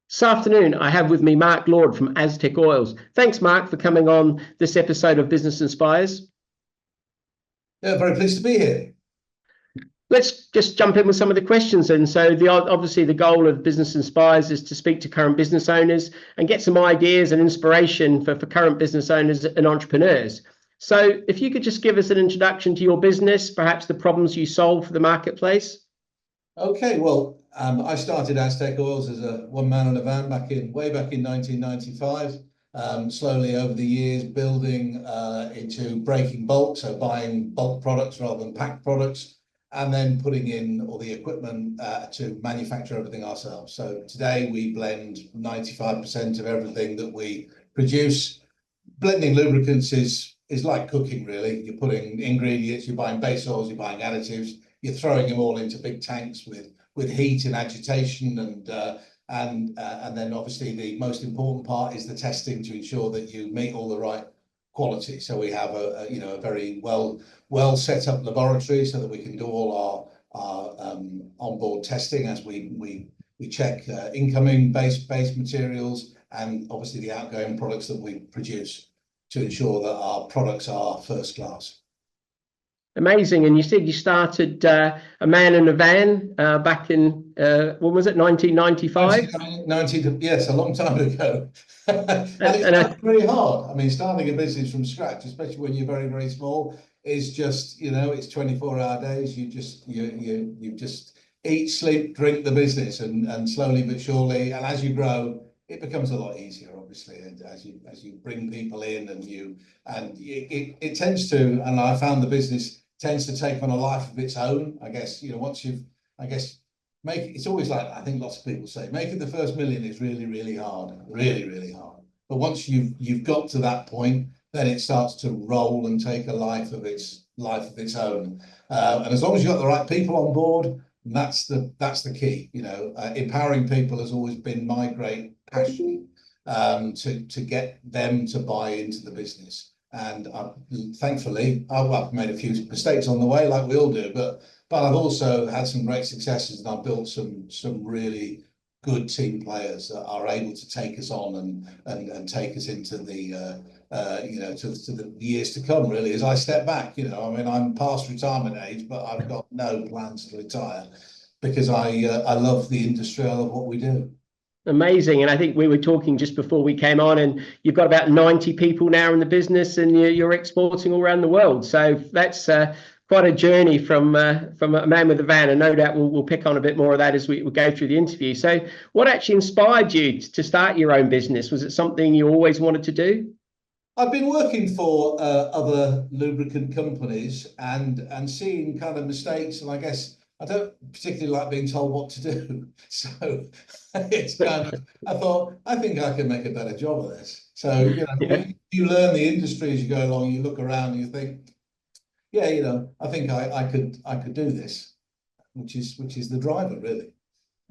This afternoon, I have with me Mark Lord from Aztec Oils. Thanks, Mark, for coming on this episode of Business Inspires. Yeah, very pleased to be here. Let's just jump in with some of the questions. And so obviously the goal of Business Inspires is to speak to current business owners and get some ideas and inspiration for current business owners and entrepreneurs. So if you could just give us an introduction to your business, perhaps the problems you solve for the marketplace. Okay, well, I started Aztec Oils as a one man in a van way back in 1995. Slowly over the years, building into breaking bulk, so buying bulk products rather than packed products, and then putting in all the equipment to manufacture everything ourselves. So today we blend 95% of everything that we produce. Blending lubricants is like cooking, really. You're putting ingredients, you're buying base oils, you're buying additives, you're throwing them all into big tanks with heat and agitation, and then obviously the most important part is the testing to ensure that you meet all the right quality. So we have a very well set up laboratory so that we can do all our onboard testing as we check incoming base materials and obviously the outgoing products that we produce to ensure that our products are first class. Amazing. And you said you started a man in a van back in, when was it, 1995? Yes, a long time ago. And it's very hard. I mean, starting a business from scratch, especially when you're very, very small, is just, it's 24-hour days. You just eat, sleep, drink the business, and slowly but surely, and as you grow, it becomes a lot easier, obviously, and as you bring people in, and it tends to, and I found the business tends to take on a life of its own. I guess once you've, it's always like, I think lots of people say, making the first million is really, really hard, really, really hard. But once you've got to that point, then it starts to roll and take a life of its own. And as long as you've got the right people on board, that's the key. Empowering people has always been my great passion, to get them to buy into the business. And thankfully, I've made a few mistakes on the way, like we all do, but I've also had some great successes, and I've built some really good team players that are able to take us on and take us into the to the years to come. Really, as I step back, I mean, I'm past retirement age, but I've got no plans to retire because I love the industry. I love what we do. Amazing. And I think we were talking just before we came on, and you've got about 90 people now in the business, and you're exporting all around the world. So that's quite a journey from a man with a van, and no doubt we'll pick on a bit more of that as we go through the interview. So what actually inspired you to start your own business? Was it something you always wanted to do? I've been working for other lubricant companies and seeing kind of mistakes, and I guess I don't particularly like being told what to do. So it's kind of, I thought, I think I can make a better job of this. So, you learn the industry as you go along, you look around and you think, yeah, I think I could do this, which is the driver, really.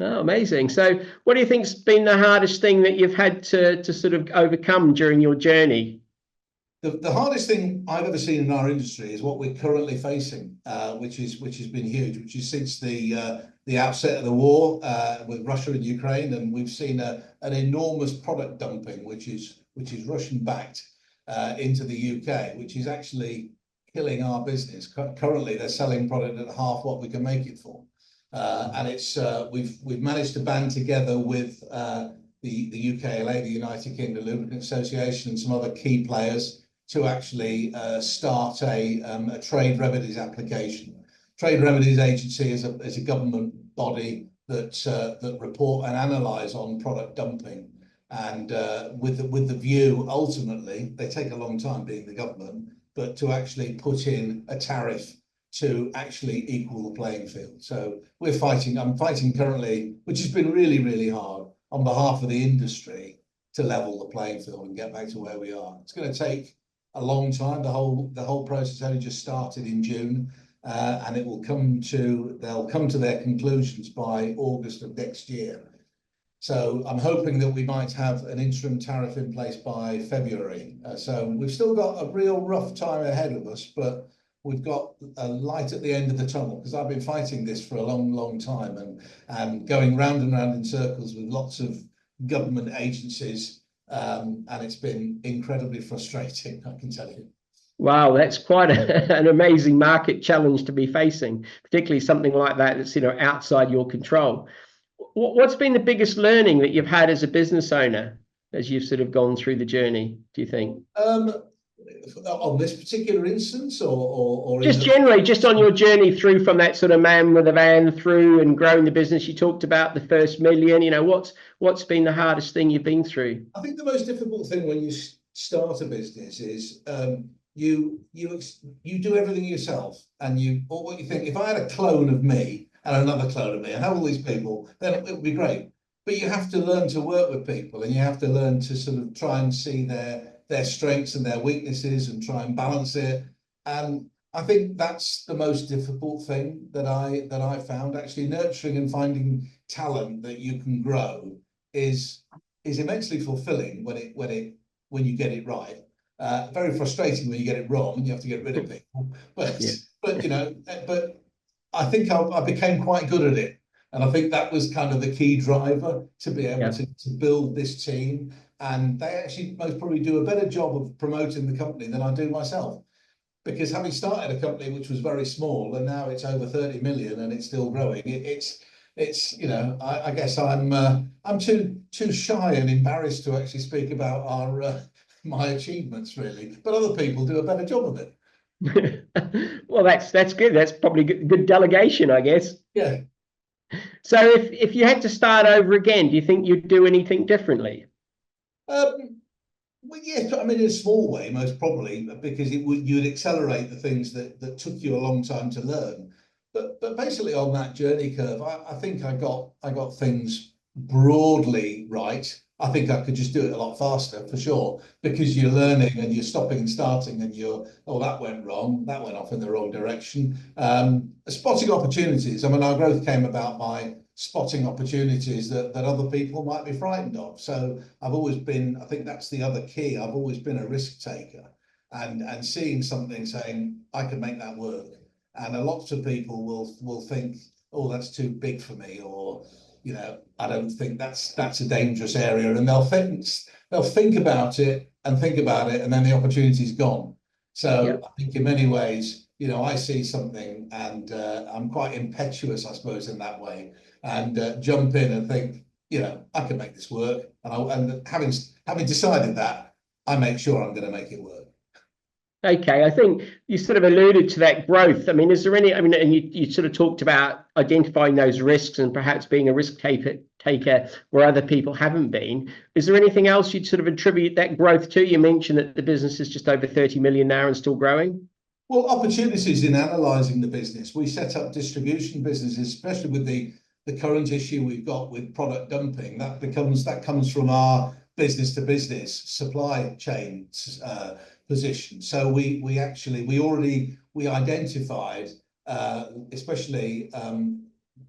Oh, amazing. So what do you think's been the hardest thing that you've had to sort of overcome during your journey? The hardest thing I've ever seen in our industry is what we're currently facing, which has been huge, which is since the outset of the war with Russia and Ukraine, and we've seen an enormous product dumping, which is Russian backed into the UK, which is actually killing our business. Currently, they're selling product at half what we can make it for, and it's we've managed to band together with the UKLA, the United Kingdom Lubricant Association, and some other key players to actually start a trade remedies application. Trade Remedies Agency is a government body that report and analyse on product dumping, and with the view, ultimately, they take a long time being the government, but to actually put in a tariff to actually equal the playing field. So I'm fighting currently, which has been really, really hard, on behalf of the industry to level the playing field and get back to where we are. It's going to take a long time. The whole process only just started in June, and they'll come to their conclusions by August of next year. So I'm hoping that we might have an interim tariff in place by February. So we've still got a real rough time ahead of us, but we've got a light at the end of the tunnel, because I've been fighting this for a long, long time, and going round and round in circles with lots of government agencies, and it's been incredibly frustrating, I can tell you. Wow, that's quite an amazing market challenge to be facing, particularly something like that that's, outside your control. What's been the biggest learning that you've had as a business owner as you've sort of gone through the journey, do you think? On this particular instance, or Just generally, just on your journey through from that sort of man with a van through and growing the business, you talked about the first million, what's been the hardest thing you've been through? I think the most difficult thing when you start a business is you do everything yourself, and or what you think, if I had a clone of me and another clone of me and have all these people, then it would be great. But you have to learn to work with people, and you have to learn to sort of try and see their strengths and their weaknesses and try and balance it. And I think that's the most difficult thing that I found. Actually, nurturing and finding talent that you can grow is immensely fulfilling when you get it right. Very frustrating when you get it wrong and you have to get rid of people. But Yeah. but I think I became quite good at it. And I think that was kind of the key driver to be able to build this team. And they actually most probably do a better job of promoting the company than I do myself. Because having started a company which was very small and now it's over 30 million and it's still growing, it's I guess I'm too shy and embarrassed to actually speak about my achievements, really. But other people do a better job of it. Well, that's good. That's probably good delegation, I guess. Yeah. So if you had to start over again, do you think you'd do anything differently? Well, yes, I mean, in a small way, most probably, because you'd accelerate the things that took you a long time to learn. But basically on that journey curve, I think I got things broadly right. I think I could just do it a lot faster, for sure, because you're learning and you're stopping and starting and that went wrong, that went off in the wrong direction. Spotting opportunities. I mean, our growth came about by spotting opportunities that other people might be frightened of. So I've always been, I think that's the other key. I've always been a risk taker, and seeing something, saying I can make that work. And a lot of people will think, oh, that's too big for me, or I don't think that's a dangerous area, and they'll think about it, and then the opportunity's gone. So I think in many ways, I see something, and I'm quite impetuous, I suppose, in that way, and jump in and think, I can make this work, and having decided that, I make sure I'm going to make it work. Okay, I think you sort of alluded to that growth. I mean, is there any, and you sort of talked about identifying those risks and perhaps being a risk taker where other people haven't been. Is there anything else you'd sort of attribute that growth to? You mentioned that the business is just over 30 million now and still growing. Well, opportunities in analysing the business. We set up distribution businesses, especially with the current issue we've got with product dumping. That comes from our business to business supply chain position. So we identified, especially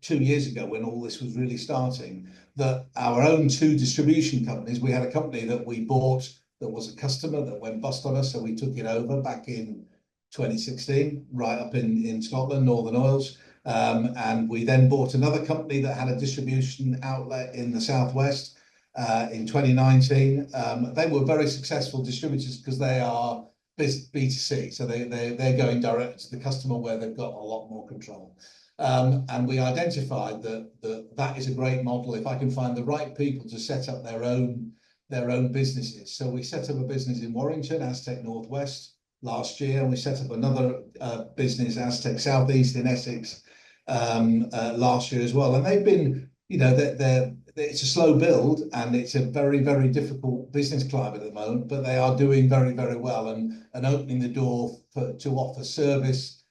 2 years ago when all this was really starting, that our own 2 distribution companies. We had a company that we bought that was a customer that went bust on us, so we took it over back in 2016, right up in Scotland, Northern Oils. And we then bought another company that had a distribution outlet in the southwest in 2019. They were very successful distributors because they are B2C, so they're going direct to the customer where they've got a lot more control. And we identified that is a great model if I can find the right people to set up their own businesses. So we set up a business in Warrington, Aztec Northwest, last year, and we set up another business, Aztec Southeast in Essex, last year as well. And they've been, it's a slow build, and it's a very, very difficult business climate at the moment, but they are doing very, very well, and opening the door to offer service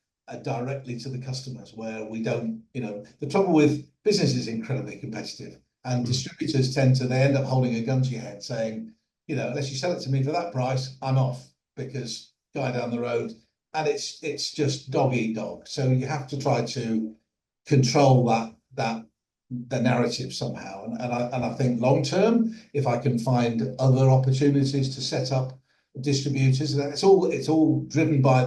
directly to the customers, where we don't, the trouble with business is incredibly competitive, and distributors they end up holding a gun to your head saying, unless you sell it to me for that price, I'm off, because guy down the road, and it's just dog eat dog. So you have to try to control the narrative somehow, and I think long term, if I can find other opportunities to set up distributors, it's all driven by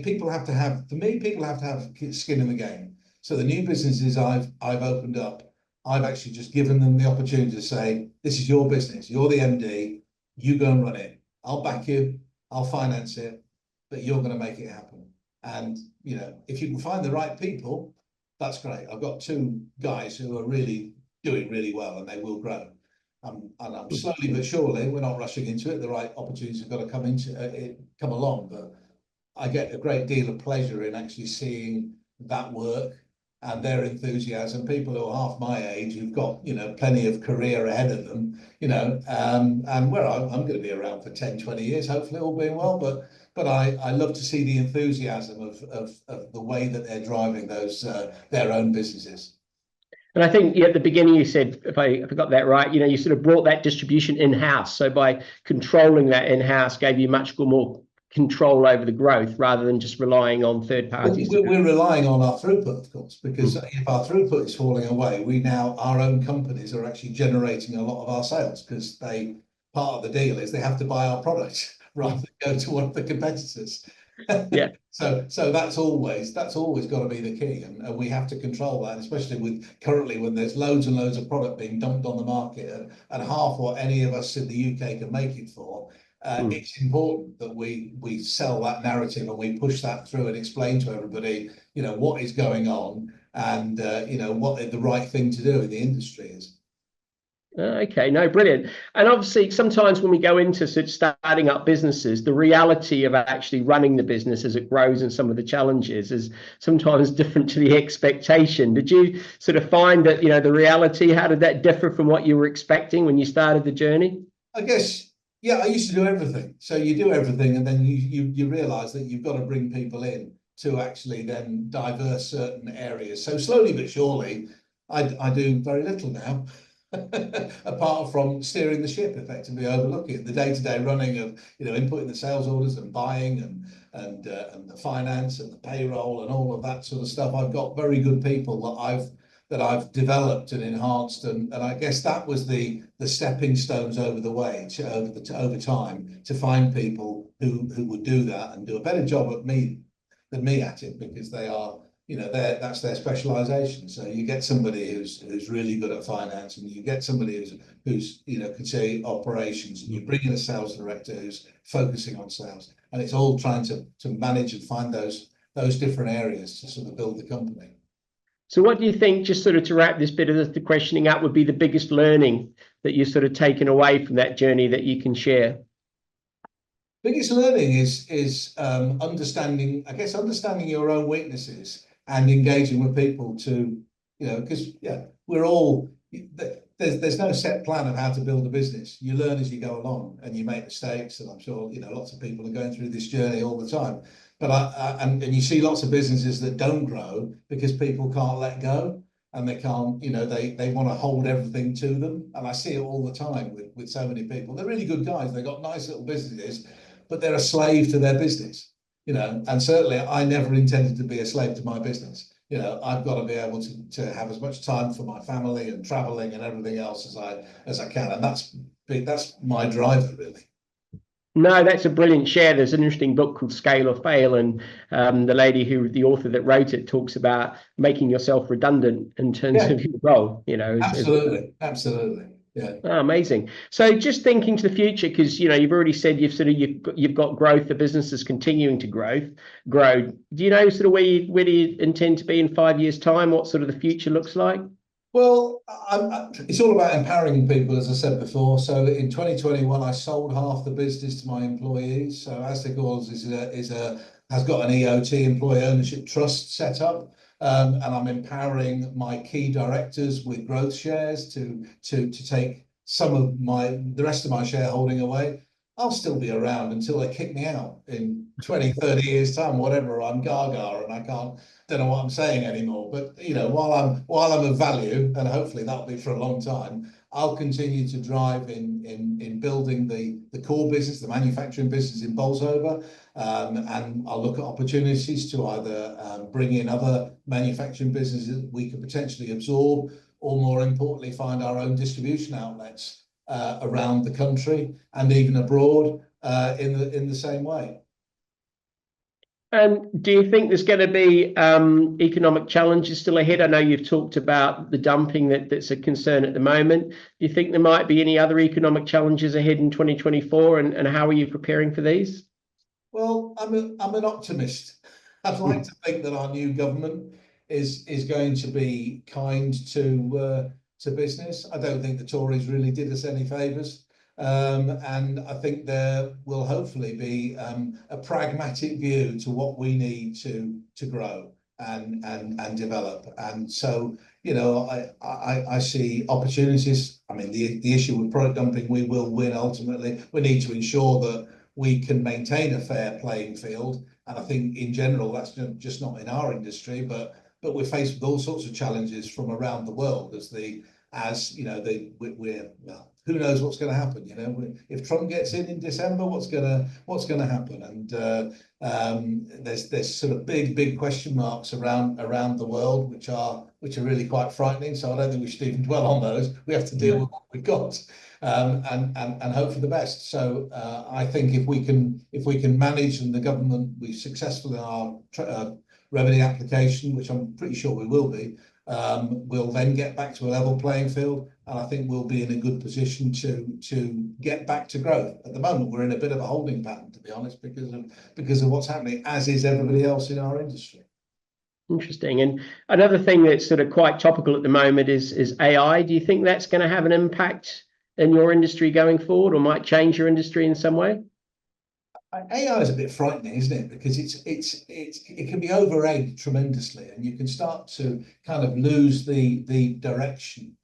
people have to have skin in the game. So the new businesses I've opened up I've actually just given them the opportunity to say, this is your business, you're the MD, you go and run it. I'll back you, I'll finance it, but you're going to make it happen. And, you know, if you can find the right people, that's great. I've got two guys who are really doing really well, and they will grow. And I'm slowly but surely, we're not rushing into it. The right opportunities have got to come into it, come along. But I get a great deal of pleasure in actually seeing that work and their enthusiasm. People who are half my age, who've got, you know, plenty of career ahead of them, you know, and where I'm going to be around for 10, 20 years, hopefully, all being well. But I love to see the enthusiasm of the way that they're driving those their own businesses. And I think at the beginning you said, if I got that right, you know, you sort of brought that distribution in-house. So by controlling that in-house gave you much more control over the growth rather than just relying on third parties. We're relying on our throughput, of course, because if our throughput is falling away, we now, our own companies are actually generating a lot of our sales, because part of the deal is they have to buy our product rather than go to one of the competitors. Yeah. So that's always got to be the key, and we have to control that, especially with currently when there's loads and loads of product being dumped on the market at half what any of us in the UK can make it for. It's important that we sell that narrative and we push that through and explain to everybody, you know, what is going on and you know, what the right thing to do in the industry is. Okay, no, brilliant. And obviously, sometimes when we go into sort of starting up businesses, the reality of actually running the business as it grows and some of the challenges is sometimes different to the expectation. Did you sort of find that, you know, the reality, how did that differ from what you were expecting when you started the journey? I guess, yeah, I used to do everything. So you do everything, and then you realize that you've got to bring people in to actually then diverse certain areas. So slowly but surely, I do very little now. Apart from steering the ship, effectively overlooking it, the day-to-day running of, you know, inputting the sales orders and buying and the finance and the payroll and all of that sort of stuff. I've got very good people that I've developed and enhanced, and I guess that was the stepping stones over the way over time to find people who would do that and do a better job than me at it, because they are, you know, that's their specialization. So you get somebody who's really good at finance, and you get somebody who's you know, can say operations, and you bring in a sales director who's focusing on sales, and it's all trying to manage and find those different areas to sort of build the company. So what do you think, just sort of to wrap this bit of the questioning up, would be the biggest learning that you've sort of taken away from that journey that you can share? Biggest learning is understanding, I guess, understanding your own weaknesses and engaging with people to, you know, because yeah, we're all, there's no set plan of how to build a business. You learn as you go along and you make mistakes, and I'm sure, you know, lots of people are going through this journey all the time. But and you see lots of businesses that don't grow because people can't let go, and they can't, you know, they want to hold everything to them. And I see it all the time with so many people. They're really good guys. They've got nice little businesses, but they're a slave to their business, you know. And certainly I never intended to be a slave to my business. You know, I've got to be able to have as much time for my family and traveling and everything else as I can. And that's my driver, really. No, that's a brilliant share. There's an interesting book called Scale or Fail, and the author that wrote it talks about making yourself redundant in terms of your role. You know, Absolutely. Yeah. Oh, amazing. So just thinking to the future, because you know you've already said you've got growth. The business is continuing to grow. Do you know sort of where do you intend to be in 5 years' time? What sort of the future looks like? Well, it's all about empowering people, as I said before. So in 2021, I sold half the business to my employees. So Asticals has got an EOT, Employee Ownership Trust, set up, and I'm empowering my key directors with growth shares to take some of the rest of my shareholding away. I'll still be around until they kick me out in 20, 30 years' time, whatever. I'm gaga and I don't know what I'm saying anymore. But you know, while I'm of value, and hopefully that'll be for a long time, I'll continue to drive in building the core business, the manufacturing business in Bolsover, and I'll look at opportunities to either bring in other manufacturing businesses that we could potentially absorb, or more importantly, find our own distribution outlets around the country and even abroad in the same way. And do you think there's going to be economic challenges still ahead? I know you've talked about the dumping that's a concern at the moment. Do you think there might be any other economic challenges ahead in 2024, and how are you preparing for these? Well, I'm an optimist. I'd like to think that our new government is going to be kind to business. I don't think the Tories really did us any favours, and I think there will hopefully be a pragmatic view to what we need to grow and develop. And so, I see opportunities. I mean, the issue with product dumping, we will win ultimately. We need to ensure that we can maintain a fair playing field. And I think in general, that's just not in our industry, but we're faced with all sorts of challenges from around the world we're well, who knows what's going to happen? If Trump gets in December, what's going to happen? And there's sort of big question marks around the world, which are really quite frightening. So I don't think we should even dwell on those. We have to deal with what we've got. And hope for the best. So I think if we can manage, and the government be successful in our revenue application, which I'm pretty sure we will be, we'll then get back to a level playing field, and I think we'll be in a good position to get back to growth. At the moment, we're in a bit of a holding pattern, to be honest, because of what's happening, as is everybody else in our industry. Interesting. And another thing that's sort of quite topical at the moment is AI. Do you think that's going to have an impact in your industry going forward, or might change your industry in some way? AI is a bit frightening, isn't it? Because it can be over-egged tremendously, and you can start to kind of lose the direction.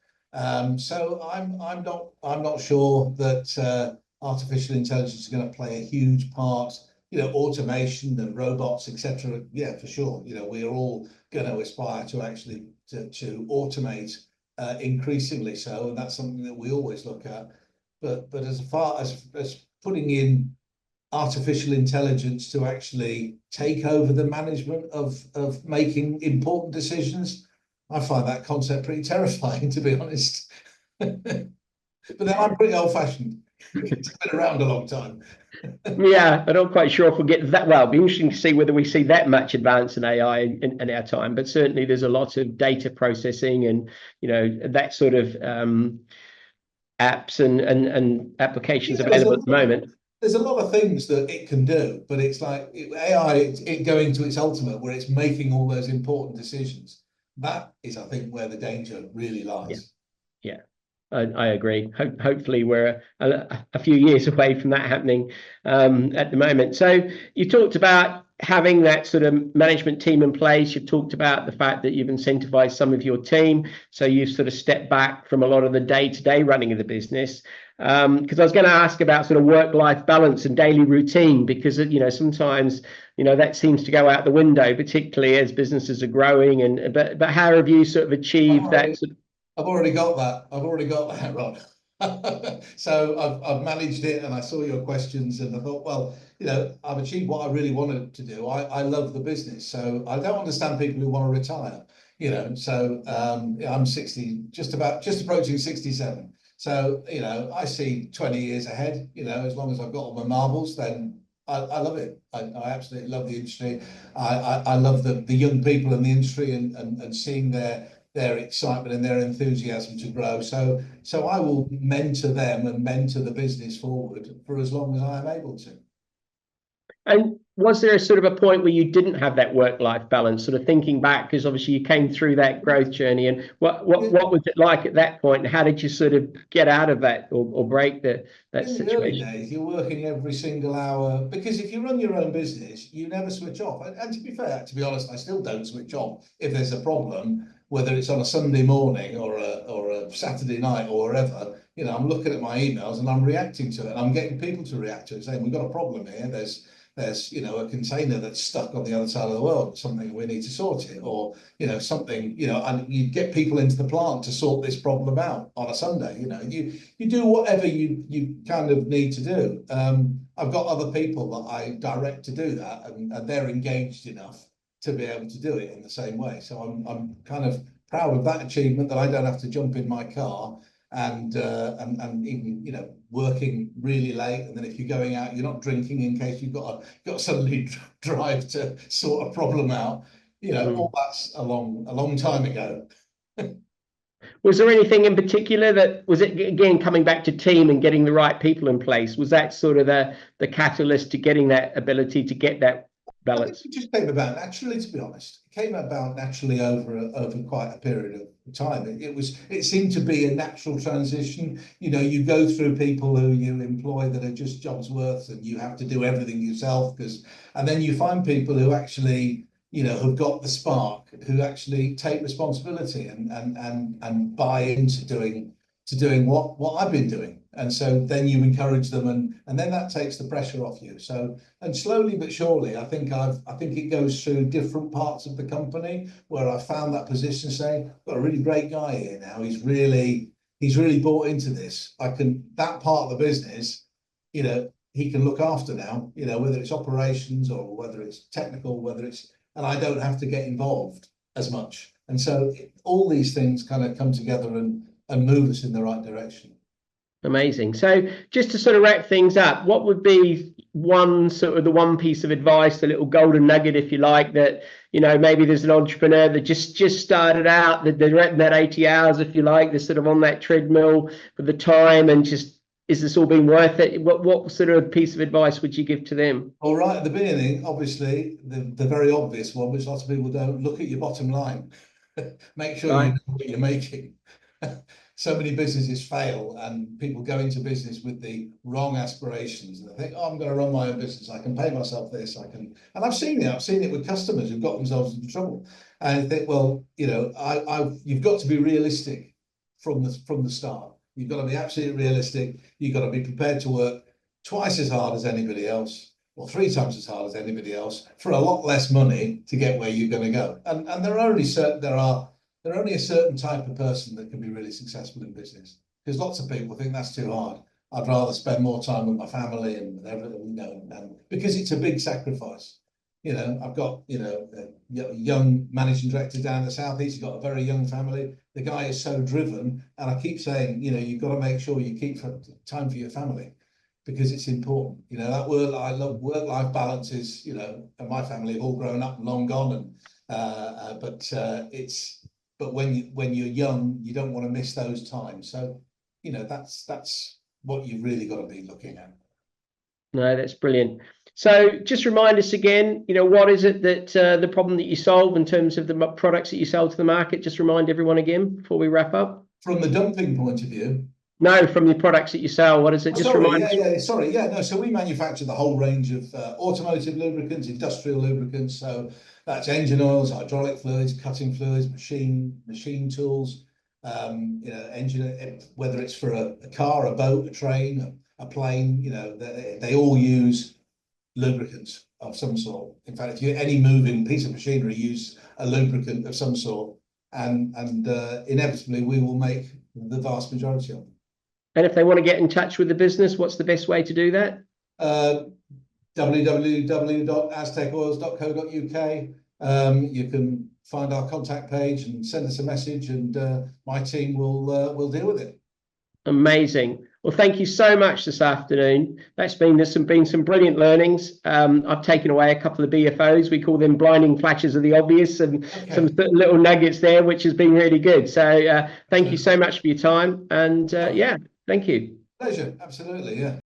So I'm not sure that artificial intelligence is going to play a huge part. Automation and robots, etc. Yeah, for sure. We're all going to aspire to actually to automate increasingly so, and that's something that we always look at. But as far as putting in artificial intelligence to actually take over the management of making important decisions, I find that concept pretty terrifying, to be honest. But then I'm pretty old-fashioned. It's been around a long time. Yeah, I'm not quite sure if we'll get that. Well, it'll be interesting to see whether we see that much advance in AI in our time. But certainly, there's a lot of data processing and that sort of apps and applications available at the moment. There's a lot of things that it can do, but it's like AI, it going to its ultimate, where it's making all those important decisions. That is, I think, where the danger really lies. Yeah. I agree. Hopefully, we're a few years away from that happening at the moment. So you talked about having that sort of management team in place. You've talked about the fact that you've incentivized some of your team. So you've sort of stepped back from a lot of the day-to-day running of the business. Because I was going to ask about sort of work-life balance and daily routine, because sometimes that seems to go out the window, particularly as businesses are growing. But how have you sort of achieved that? I've already got that, Rod. So I've managed it, and I saw your questions, and I thought, well, I've achieved what I really wanted to do. I love the business, so I don't understand people who want to retire. So I'm 60, just approaching 67. So I see 20 years ahead. As long as I've got all my marbles, then I love it. I absolutely love the industry. I love the young people in the industry and seeing their excitement and their enthusiasm to grow. So I will mentor them and mentor the business forward for as long as I am able to. And was there a sort of a point where you didn't have that work-life balance, sort of thinking back, because obviously you came through that growth journey, and what was it like at that point, and how did you sort of get out of that or break that situation? In the early days, you're working every single hour, because if you run your own business, you never switch off. And to be fair, to be honest, I still don't switch off if there's a problem, whether it's on a Sunday morning or a Saturday night or wherever. I'm looking at my emails and I'm reacting to it, and I'm getting people to react to it, saying we've got a problem here. There's a container that's stuck on the other side of the world, something we need to sort it, or something, and you get people into the plant to sort this problem out on a Sunday. You do whatever you kind of need to do. I've got other people that I direct to do that, and they're engaged enough to be able to do it in the same way. So I'm kind of proud of that achievement, that I don't have to jump in my car and even, you know, working really late. And then if you're going out, you're not drinking in case you've got to suddenly drive to sort a problem out. You know, all that's a long time ago. Was there anything in particular that was it, again, coming back to team and getting the right people in place? Was that sort of the catalyst to getting that ability to get that balance? I think it just came about naturally, to be honest. It came about naturally over quite a period of time. It seemed to be a natural transition. You know, you go through people who you employ that are just jobs worth, and you have to do everything yourself, and then you find people who actually, you know, have got the spark, who actually take responsibility and buy into doing what I've been doing. And so then you encourage them, and then that takes the pressure off you. So, and slowly but surely, I think it goes through different parts of the company where I found that position, saying, got a really great guy here now. He's really bought into this. That part of the business, you know, he can look after now, you know, whether it's operations or whether it's technical, and I don't have to get involved as much. And so all these things kind of come together and move us in the right direction. Amazing. So just to sort of wrap things up, what would be the one piece of advice, the little golden nugget, if you like, that, you know, maybe there's an entrepreneur that just started out, that they're at that 80 hours, if you like, they're sort of on that treadmill for the time, and just, is this all been worth it? What sort of piece of advice would you give to them? All right, at the beginning, obviously, the very obvious one, which lots of people don't, look at your bottom line. Make sure you know what you're making. So many businesses fail, and people go into business with the wrong aspirations, and they think, oh, I'm going to run my own business, I can pay myself this, and I've seen it with customers who've got themselves into trouble. And I think, well, you know, you've got to be realistic from the start. You've got to be absolutely realistic. You've got to be prepared to work twice as hard as anybody else, or 3 times as hard as anybody else, for a lot less money to get where you're going to go. And there are only a certain type of person that can be really successful in business, because lots of people think that's too hard. I'd rather spend more time with my family and everything, you know, and because it's a big sacrifice. You know, I've got, you know, a young managing director down in the southeast. He's got a very young family. The guy is so driven, and I keep saying, you know, you've got to make sure you keep time for your family, because it's important. You know, that work-life balance is, you know, and my family have all grown up and long gone, and but when you're young, you don't want to miss those times. So, you know, that's what you've really got to be looking at. No, that's brilliant. So just remind us again, you know, what is it that the problem that you solve in terms of the products that you sell to the market? Just remind everyone again before we wrap up. From the dumping point of view? No, from the products that you sell, what is it? Just remind us. No, so we manufacture the whole range of automotive lubricants, industrial lubricants. So that's engine oils, hydraulic fluids, cutting fluids, machine tools, you know, engine, whether it's for a car, a boat, a train, a plane, you know, they all use lubricants of some sort. In fact, if any moving piece of machinery use a lubricant of some sort, and inevitably we will make the vast majority of them. And if they want to get in touch with the business, what's the best way to do that? www.aztecoils.co.uk. You can find our contact page and send us a message, and my team will deal with it. Amazing. Well, thank you so much this afternoon. There's been some brilliant learnings. I've taken away a couple of BFOs. We call them blinding flashes of the obvious, and some little nuggets there, which has been really good. So thank you so much for your time. And yeah, thank you. Pleasure. Absolutely. Yeah.